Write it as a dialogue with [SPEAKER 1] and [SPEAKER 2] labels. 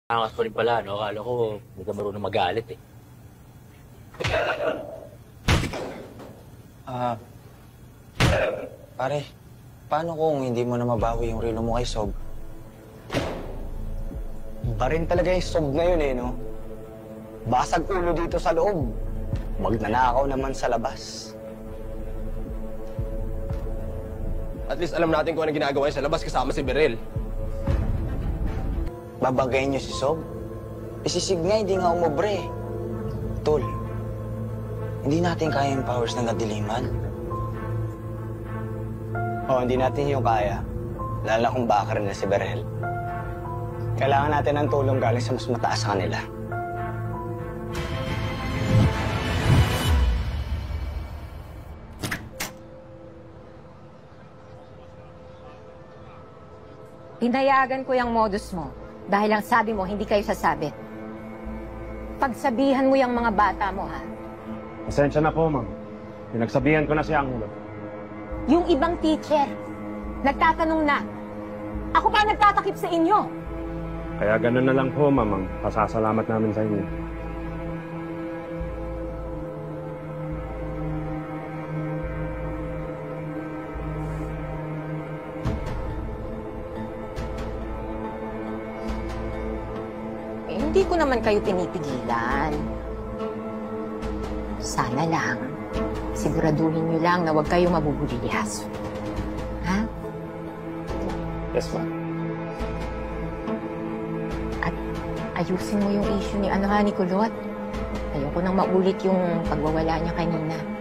[SPEAKER 1] Angas pa rin pala, no? Akala ko hindi ka marunong magalit, eh.
[SPEAKER 2] Pare, paano kung hindi mo na mabawi yung relo mo kay Sob?
[SPEAKER 3] Iba rin talaga yung Sob na yun, eh, no? Basag ulo dito sa loob. Magnanakaw naman sa labas.
[SPEAKER 4] At least alam natin kung ano ginagawa niya sa labas kasama si Berel.
[SPEAKER 2] Babagayin niyo si Sob? Isisig nga, hindi nga umobre. Tol, hindi natin kaya yung powers ng kadiliman.
[SPEAKER 3] Oo, hindi natin yung kaya. Lalo na kung backer na si Berel. Kailangan natin ng tulong galing sa mas mataas sa kanila.
[SPEAKER 5] Pinayagan ko yung modus mo dahil ang sabi mo, hindi kayo sasabi. Pagsabihan mo yung mga bata mo, ha?
[SPEAKER 6] Pasensya na po, ma'am. Pinagsabihan ko na si Angulo.
[SPEAKER 5] Yung ibang teacher, nagtatanong na. Ako pa nagtatakip sa inyo.
[SPEAKER 6] Kaya ganun na lang po, ma'am. Ang pasasalamat namin sa inyo.
[SPEAKER 5] Hindi ko naman kayo pinipigilan. Sana lang, siguraduhin niyo lang na huwag kayong mabubulihas. Ha?
[SPEAKER 6] Yes, ma'am.
[SPEAKER 5] At ayusin mo yung issue ni ni Kulot. Ayoko nang maulit yung pagwawala niya kanina.